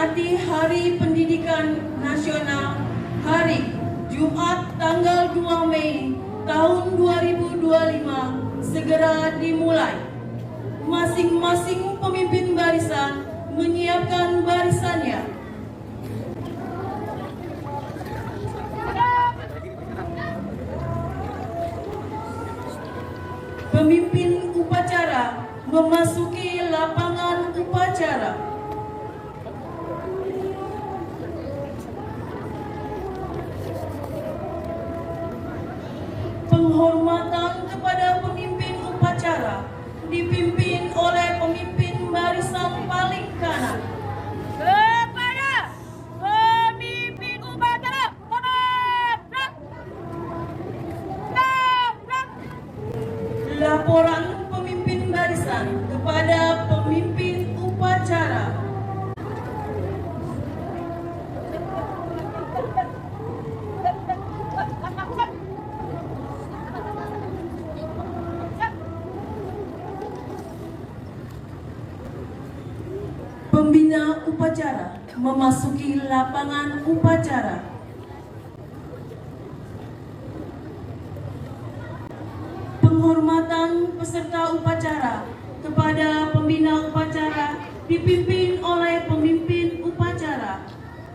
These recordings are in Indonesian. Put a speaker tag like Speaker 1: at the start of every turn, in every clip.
Speaker 1: memperingati Hari Pendidikan Nasional hari Jumat tanggal 2 Mei tahun 2025 segera dimulai. Masing-masing pemimpin barisan menyiapkan barisannya. Pemimpin upacara memasuki lapangan upacara. Penghormatan kepada pemimpin upacara dipimpin oleh pemimpin barisan paling kanan.
Speaker 2: Kepada pemimpin upacara,
Speaker 1: Laporan pemimpin barisan kepada pemimpin upacara. Pembina upacara memasuki lapangan upacara. Penghormatan peserta upacara kepada pembina upacara dipimpin oleh pemimpin upacara.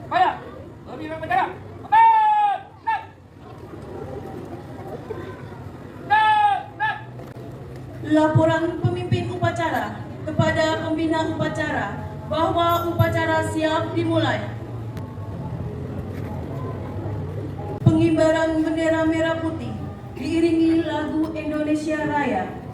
Speaker 2: Pada pemimpin upacara,
Speaker 1: Laporan pemimpin upacara kepada pembina upacara bahwa upacara siap dimulai. Pengibaran bendera merah putih diiringi lagu Indonesia Raya.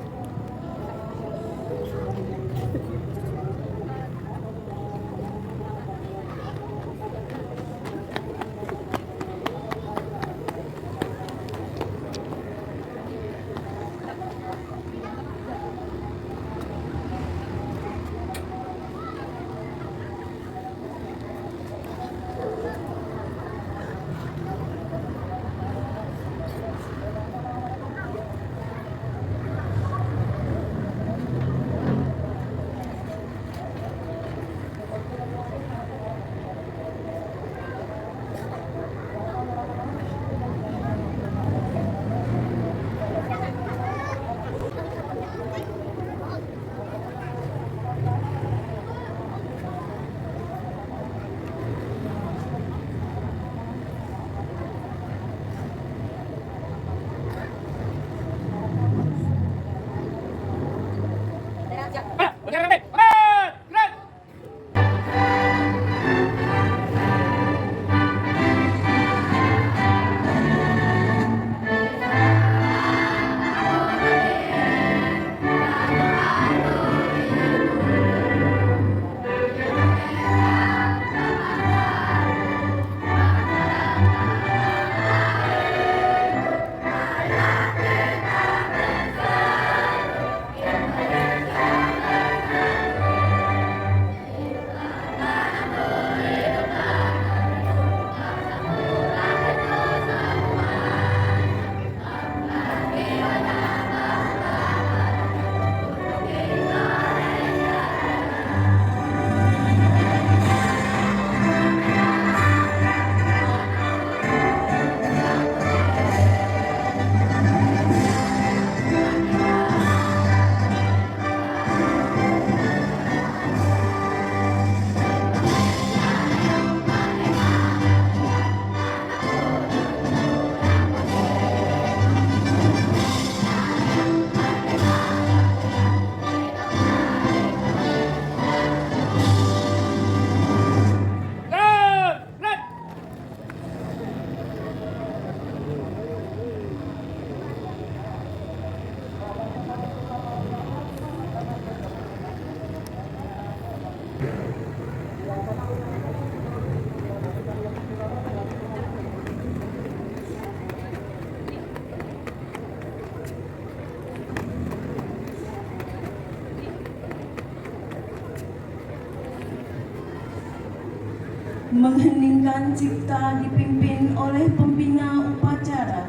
Speaker 1: Mengheningkan cipta dipimpin oleh pembina upacara.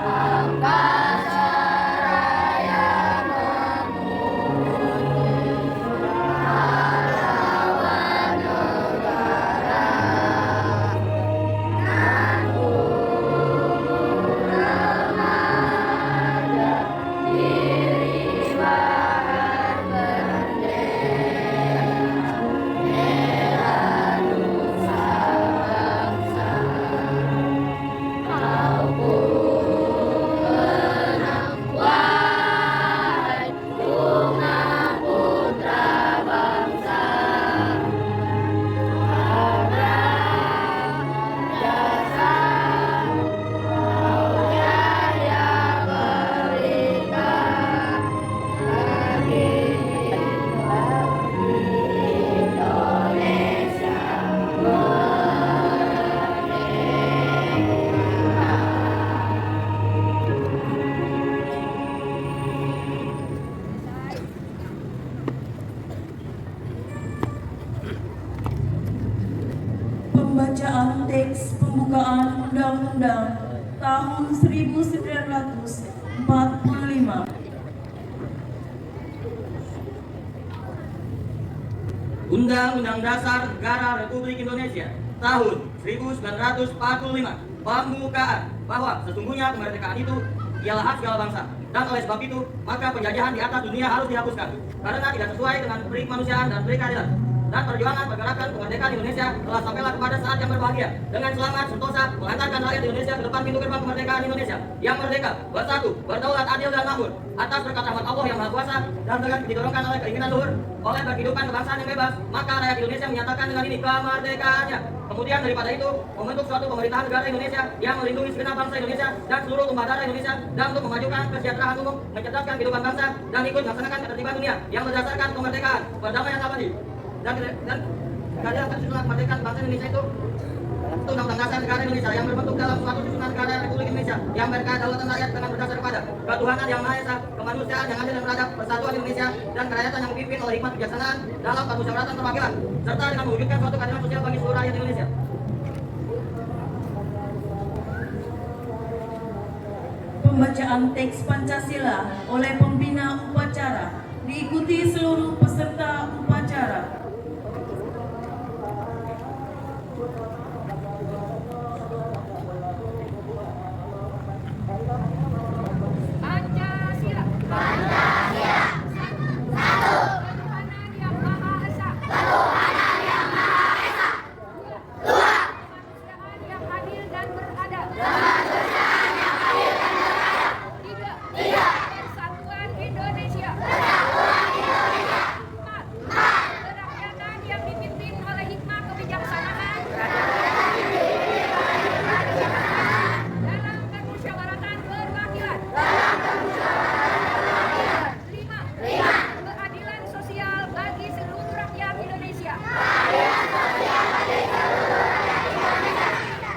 Speaker 3: Angkasa
Speaker 1: Pembacaan teks pembukaan Undang-Undang tahun 1945.
Speaker 3: Undang-Undang Dasar Negara Republik Indonesia tahun 1945 pembukaan bahwa sesungguhnya kemerdekaan itu ialah hak segala bangsa, dan oleh sebab itu maka penjajahan di atas dunia harus dihapuskan karena tidak sesuai dengan prinsip kemanusiaan dan prinsip keadilan. Dan perjuangan pergerakan kemerdekaan Indonesia telah sampailah kepada saat yang berbahagia dengan selamat sentosa mengantarkan rakyat Indonesia ke depan pintu gerbang kemerdekaan Indonesia yang merdeka, bersatu, berdaulat, adil dan makmur atas berkat rahmat Allah yang Maha Kuasa dan dengan didorongkan oleh keinginan luhur oleh berkehidupan kebangsaan yang bebas, maka rakyat Indonesia menyatakan dengan ini kemerdekaannya. Kemudian daripada itu membentuk suatu pemerintahan negara Indonesia yang melindungi segenap bangsa Indonesia dan seluruh tumpah darah Indonesia dan untuk memajukan kesejahteraan umum, mencerdaskan kehidupan bangsa dan ikut melaksanakan ketertiban dunia yang berdasarkan kemerdekaan, perdamaian abadi dan keadilan kesusunan kemerdekaan bangsa Indonesia itu Undang-Undang Dasar Negara Indonesia yang berbentuk dalam suatu susunan negara Republik Indonesia yang berkedaulatan rakyat dengan berdasar pada ketuhanan yang Maha Esa, kemanusiaan yang adil dan beradab, persatuan Indonesia dan kerakyatan yang dipimpin oleh hikmat kebijaksanaan dalam permusyawaratan perwakilan serta dengan mewujudkan suatu keadilan sosial bagi seluruh rakyat Indonesia.
Speaker 1: Pembacaan teks Pancasila oleh pembina upacara diikuti seluruh peserta upacara.
Speaker 2: Pancasila. Pancasila. Satu. Ketuhanan yang Maha Esa. Ketuhanan yang Maha Esa. Dua. Kemanusiaan yang adil dan beradab. Kemanusiaan yang adil dan beradab. Tiga. Tiga. Persatuan Indonesia. Persatuan Indonesia. Empat. Empat. Kerakyatan yang dipimpin oleh hikmat kebijaksanaan. Dalam permusyawaratan perwakilan. Lima. Lima. Keadilan sosial bagi seluruh rakyat Indonesia. Keadilan sosial bagi seluruh rakyat Indonesia.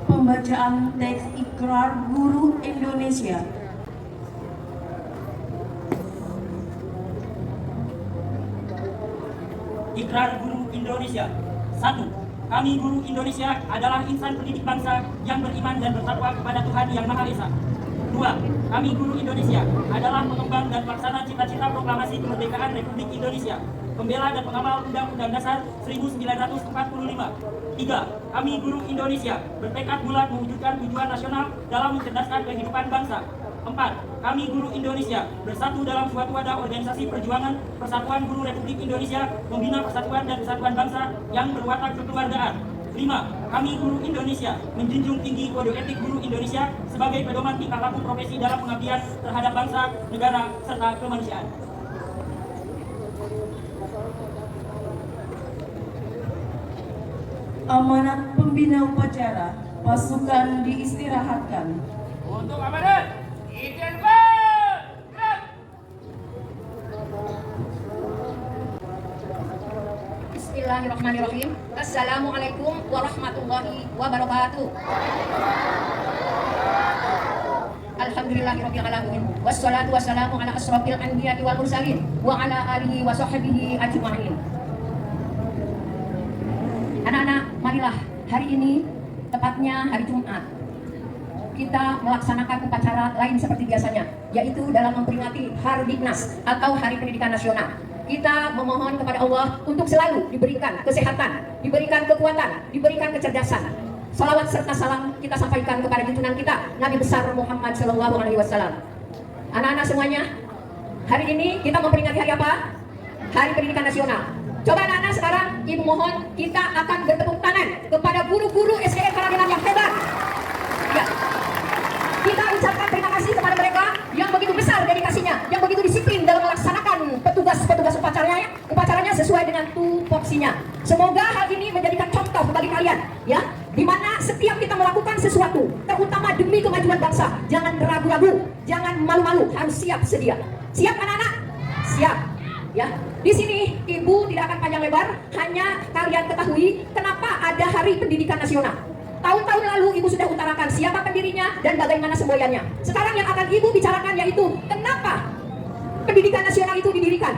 Speaker 1: Pembacaan teks Ikrar Guru Indonesia.
Speaker 4: Ikrar Guru Indonesia. 1. Kami guru Indonesia adalah insan pendidik bangsa yang beriman dan bertakwa kepada Tuhan Yang Maha Esa. 2. Kami guru Indonesia adalah pengembang dan pelaksana cita-cita proklamasi kemerdekaan Republik Indonesia, pembela dan pengawal Undang-Undang Dasar 1945. 3. Kami guru Indonesia bertekad bulat mewujudkan tujuan nasional dalam mencerdaskan kehidupan bangsa. 4. Kami guru Indonesia bersatu dalam suatu wadah organisasi perjuangan Persatuan Guru Republik Indonesia membina persatuan dan kesatuan bangsa yang berwatak kekeluargaan. 5. Kami guru Indonesia menjunjung tinggi kode etik guru Indonesia sebagai pedoman tingkah laku profesi dalam pengabdian terhadap bangsa, negara, serta kemanusiaan.
Speaker 1: Amanat pembina upacara, pasukan diistirahatkan.
Speaker 2: Untuk amanat, izin bergerak. Bismillahirrahmanirrahim. Assalamualaikum warahmatullahi wabarakatuh. Alhamdulillahirabbil alamin. Wassalatu wassalamu ala asrofil anbiya'i wal mursalin wa ala alihi wa sahbihi ajma'in. Anak-anak, marilah hari ini, tepatnya hari Jumat, kita melaksanakan upacara lain seperti biasanya, yaitu dalam memperingati Hari Dignas atau Hari Pendidikan Nasional. Kita memohon kepada Allah untuk selalu diberikan kesehatan, diberikan kekuatan, diberikan kecerdasan. Salawat serta salam kita sampaikan kepada junjungan kita Nabi besar Muhammad SAW. Anak-anak semuanya, hari ini kita memperingati hari apa? Hari Pendidikan Nasional. Coba anak-anak sekarang, ibu mohon kita akan bertepuk tangan kepada guru-guru SDN Karadilan yang hebat. Ya. Kita ucapkan terima kasih kepada mereka yang begitu besar dedikasinya, yang begitu disiplin dalam melaksanakan petugas upacaranya sesuai dengan tupoksinya. Semoga hal ini menjadikan contoh bagi kalian, ya, di mana setiap kita melakukan sesuatu, terutama demi kemajuan bangsa, jangan ragu-ragu, jangan malu-malu, harus siap sedia. Siap anak-anak? Siap, ya. Di sini ibu tidak akan panjang lebar, hanya kalian ketahui kenapa ada Hari Pendidikan Nasional. Tahun-tahun lalu Ibu sudah utarakan siapa pendirinya dan bagaimana semboyannya. Sekarang yang akan Ibu bicarakan yaitu kenapa pendidikan nasional itu didirikan.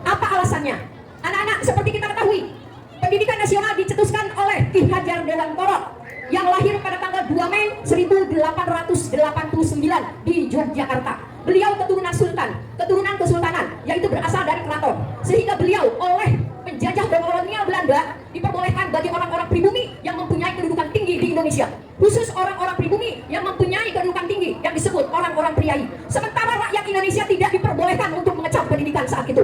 Speaker 2: Apa alasannya? Anak-anak, seperti kita ketahui, pendidikan nasional dicetuskan oleh Ki Hajar Dewantara yang lahir pada tanggal 2 Mei 1889 di Yogyakarta. Beliau keturunan sultan, keturunan kesultanan, yaitu berasal dari keraton. Sehingga beliau oleh penjajah kolonial Belanda diperbolehkan bagi orang-orang pribumi yang mempunyai kedudukan tinggi di Indonesia, khusus orang-orang pribumi yang mempunyai kedudukan tinggi yang disebut orang-orang priai. Sementara rakyat Indonesia tidak diperbolehkan untuk mengecap pendidikan saat itu.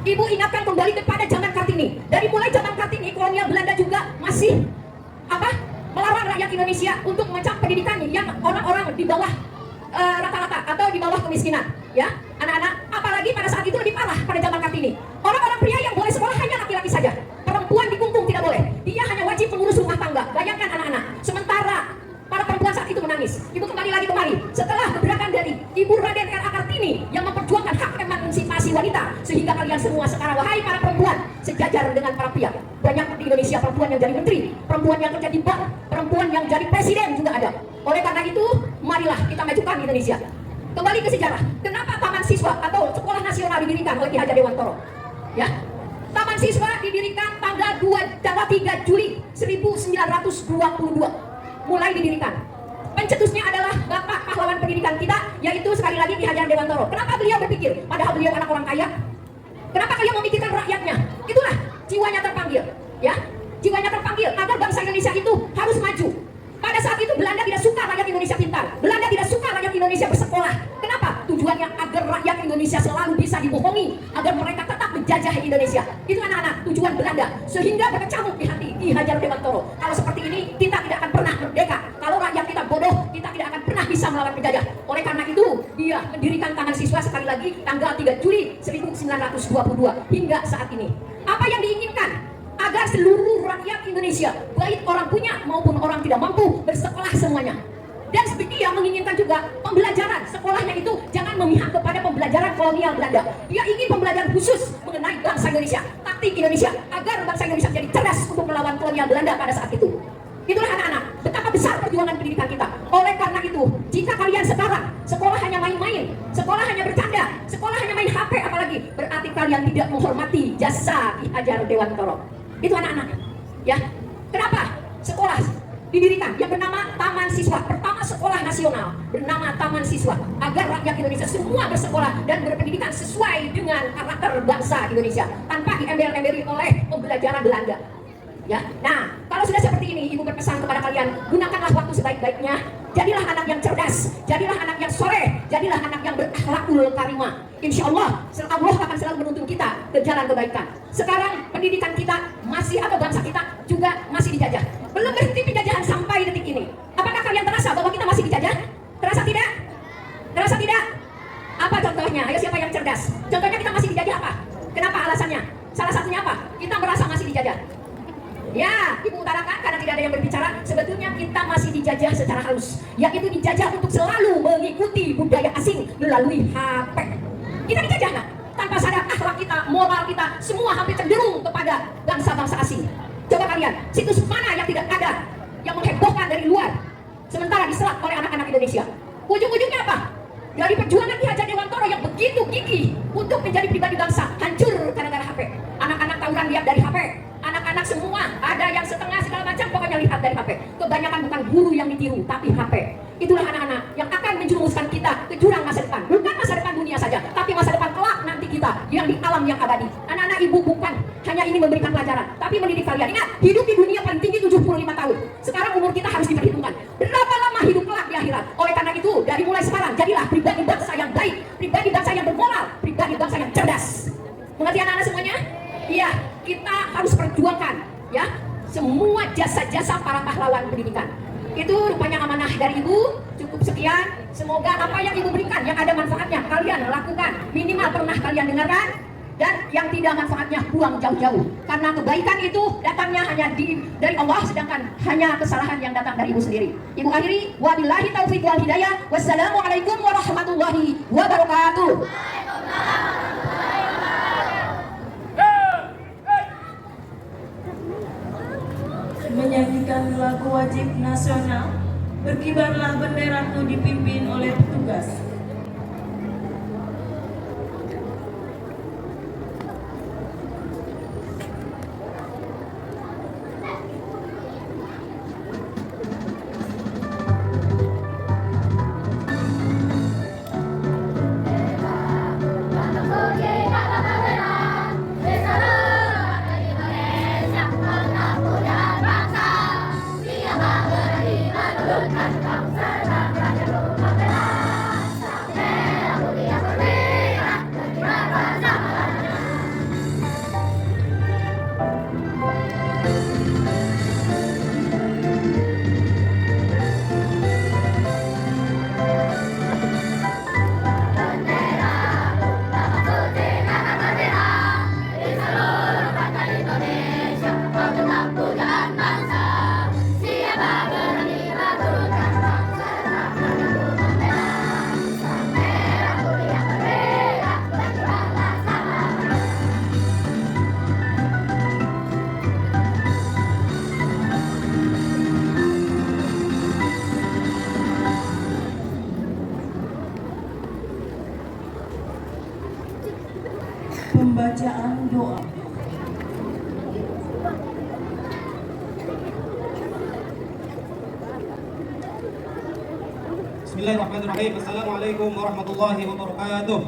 Speaker 2: Ibu ingatkan kembali kepada zaman Kartini. Dari mulai zaman Kartini, kolonial Belanda juga masih melarang rakyat Indonesia untuk mengecap pendidikan yang orang-orang di bawah rata-rata atau di bawah kemiskinan, ya anak-anak. Apalagi pada saat itu lebih parah pada zaman Kartini. Orang-orang pria yang boleh sekolah hanya laki-laki saja. Perempuan dikungkung tidak boleh. Dia hanya wajib mengurus rumah tangga. Bayangkan anak-anak. Sementara para perempuan saat itu menangis. Ibu kembali lagi kemari. Setelah gerakan dari Ibu Raden R.A. Kartini yang memperjuangkan hak emansipasi wanita, sehingga kalian semua sekarang, wahai para perempuan, sejajar dengan para pria. Banyak di Indonesia perempuan yang jadi menteri, perempuan yang kerja di bank, perempuan yang jadi presiden juga ada. Oleh karena itu, marilah kita majukan Indonesia. Kembali ke sejarah. Kenapa Taman Siswa atau Sekolah Nasional didirikan oleh Ki Hajar Dewantara? Ya, Taman Siswa didirikan tanggal 3 Juli 1922. Mulai didirikan. Pencetusnya adalah Bapak pahlawan pendidikan kita, yaitu sekali lagi Ki Hajar Dewantara. Kenapa beliau berpikir, padahal beliau anak orang kaya? Kenapa beliau memikirkan rakyatnya? Itulah jiwanya terpanggil, ya. Jiwanya terpanggil agar bangsa Indonesia itu harus maju. Pada saat itu Belanda tidak suka rakyat Indonesia pintar. Belanda tidak suka rakyat Indonesia bersekolah. Kenapa? Tujuannya agar rakyat Indonesia selalu bisa dibohongi, agar mereka tetap menjajah Indonesia. Itu anak-anak tujuan Belanda, sehingga berkecamuk di hati Ki Hajar Dewantara. Kalau seperti ini kita tidak akan pernah merdeka. Kalau rakyat kita bodoh, kita tidak akan pernah bisa melawan penjajah. Oleh karena itu, dia mendirikan Taman Siswa sekali lagi tanggal 3 Juli 1922 hingga saat ini. Apa yang diinginkan? Agar seluruh rakyat Indonesia, baik orang punya maupun orang tidak mampu, bersekolah semuanya. Dan dia menginginkan juga pembelajaran sekolahnya itu jangan memihak kepada pembelajaran kolonial Belanda. Dia ingin pembelajaran khusus mengenai bangsa Indonesia, taktik Indonesia, agar bangsa Indonesia menjadi cerdas untuk melawan kolonial Belanda pada saat itu. Itulah anak-anak, betapa besar perjuangan pendidikan kita. Oleh karena itu, jika kalian sekarang sekolah hanya main-main, sekolah hanya bercanda, sekolah hanya main HP apalagi, berarti kalian tidak menghormati jasa Ki Hajar Dewantara. Itu anak-anak, ya. Kenapa sekolah didirikan yang bernama Taman Siswa? Pertama sekolah nasional bernama Taman Siswa, agar rakyat Indonesia semua bersekolah dan berpendidikan sesuai dengan karakter bangsa Indonesia, tanpa diembel-embeli oleh pembelajaran Belanda. Ya, nah kalau sudah seperti ini, Ibu berpesan kepada kalian, gunakanlah waktu sebaik-baiknya. Jadilah anak yang cerdas, jadilah anak yang soleh, jadilah anak yang berakhlakul karimah. Insya Allah akan selalu menuntun kita ke jalan kebaikan. Sekarang pendidikan kita masih, atau bangsa kita juga masih dijajah. Belum berhenti penjajahan sampai detik ini. Apakah kalian terasa bahwa kita masih dijajah? Terasa tidak? Terasa tidak? Apa contohnya? Ayo, siapa yang cerdas? Contohnya kita masih dijajah apa? Kenapa alasannya? Salah satunya apa? Kita merasa masih dijajah. Ya, Ibu utarakan karena tidak ada yang berbicara. Sebetulnya kita masih dijajah secara halus, yaitu dijajah untuk selalu mengikuti budaya asing melalui HP. Kita dijajah, nah, tanpa sadar akhlak kita, moral kita, semua hampir cenderung kepada bangsa-bangsa asing. Coba kalian, situs mana yang tidak ada yang menghebohkan dari luar, sementara diserap oleh anak-anak Indonesia? Ujung-ujungnya apa? Dari perjuangan Ki Hajar Dewantara yang begitu gigih untuk menjadi pribadi bangsa, hancur gara-gara HP. Anak-anak tawuran lihat dari HP. Anak-anak semua, ada yang setengah segala macam, pokoknya lihat dari HP. Kebanyakan bukan guru yang ditiru, tapi HP. Itulah anak-anak yang akan menjerumuskan kita ke jurang masa depan. Bukan masa depan dunia saja, tapi masa depan kelak nanti kita yang di alam yang abadi. Anak-anak, Ibu bukan hanya ingin memberikan pelajaran, tapi mendidik kalian. Ingat, hidup di dunia paling tinggi 75 tahun. Sekarang umur kita harus diperhitungkan. Berapa lama hidup kelak di akhirat? Oleh karena itu, dari mulai sekarang, jadilah pribadi bangsa yang baik, pribadi bangsa yang bermoral, pribadi bangsa yang cerdas. Mengerti anak-anak semuanya? Iya, kita harus perjuangkan, ya, semua jasa-jasa para pahlawan pendidikan. Itu rupanya amanah dari Ibu. Cukup sekian. Semoga apa yang Ibu berikan yang ada manfaatnya kalian lakukan, minimal pernah kalian dengarkan, dan yang tidak manfaatnya buang jauh-jauh. Karena kebaikan itu datangnya hanya dari Allah, sedangkan hanya kesalahan yang datang dari Ibu sendiri. Ibu akhiri, wabillahi taufiq wal hidayah. Wassalamualaikum warahmatullahi wabarakatuh.
Speaker 1: Menyanyikan lagu wajib nasional, berkibarlah benderaku dipimpin oleh petugas. Pembacaan doa.
Speaker 5: Bismillahirrahmanirrahim. Assalamualaikum warahmatullahi wabarakatuh.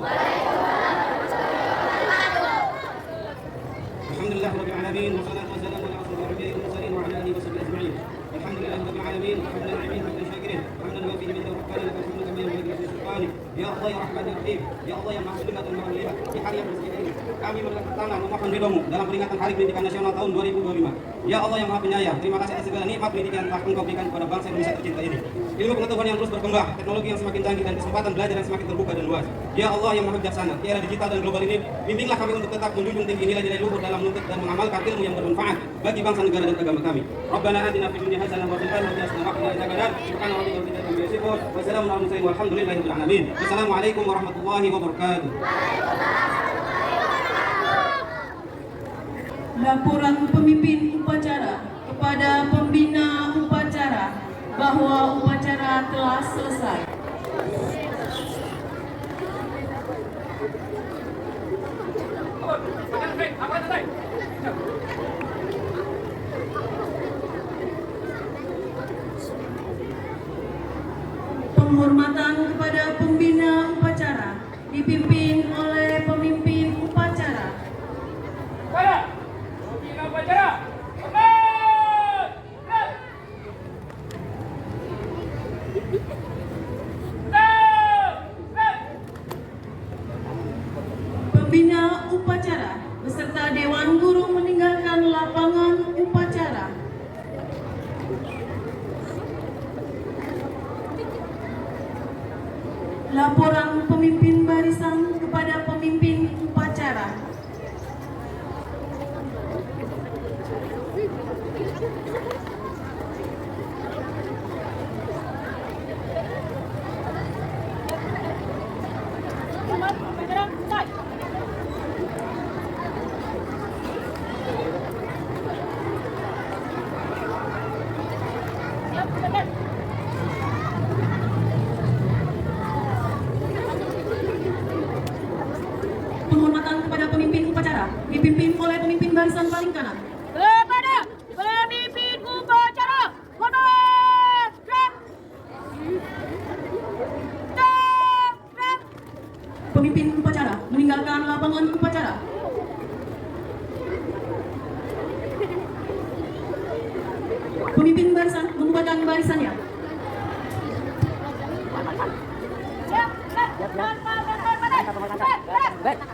Speaker 5: Alhamdulillahirabbil alamin wassalatu wassalamu ala asyrofil mursalin wa ala alihi wasahbihi ajma'in. Alhamdulillahirabbil alamin hamdan 'alimin hamdan syakirin hamdan wa fihi min tawakkalin wa hamdan kama yanbaghi li sultani. Ya Allah ya Rahman ya Rahim, ya Allah yang Maha Pendengar dan Maha Melihat, di hari yang bersedia ini kami mengangkat tangan memohon ridho-Mu dalam peringatan Hari Pendidikan Nasional tahun 2025. Ya Allah yang Maha Penyayang, terima kasih atas segala nikmat pendidikan yang telah Engkau berikan kepada bangsa Indonesia tercinta ini. Ilmu pengetahuan yang terus berkembang, teknologi yang semakin canggih dan kesempatan belajar yang semakin terbuka dan luas. Ya Allah yang Maha Bijaksana, di era digital dan global ini, bimbinglah kami untuk tetap menjunjung tinggi nilai-nilai luhur dalam menuntut dan mengamalkan ilmu yang bermanfaat bagi bangsa, negara dan agama kami. Rabbana atina fid dunya hasanah wa fil akhirati hasanah wa qina adzabannar. Subhana rabbika rabbil izzati amma yasifun wa salamun alal mursalin walhamdulillahirabbil alamin. Wassalamualaikum warahmatullahi wabarakatuh.
Speaker 1: Laporan pemimpin upacara kepada pembina upacara bahwa upacara telah selesai. Penghormatan kepada pembina upacara dipimpin oleh pemimpin upacara.
Speaker 4: Pembina upacara.
Speaker 1: Pembina upacara beserta Dewan Guru meninggalkan lapangan upacara. Laporan pemimpin barisan kepada pemimpin upacara. Penghormatan kepada pemimpin upacara dipimpin oleh pemimpin barisan paling kanan.
Speaker 6: Kepada pemimpin upacara, hormat!
Speaker 1: Pemimpin upacara meninggalkan lapangan upacara. Pemimpin barisan membubarkan barisannya.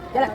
Speaker 6: Jalan.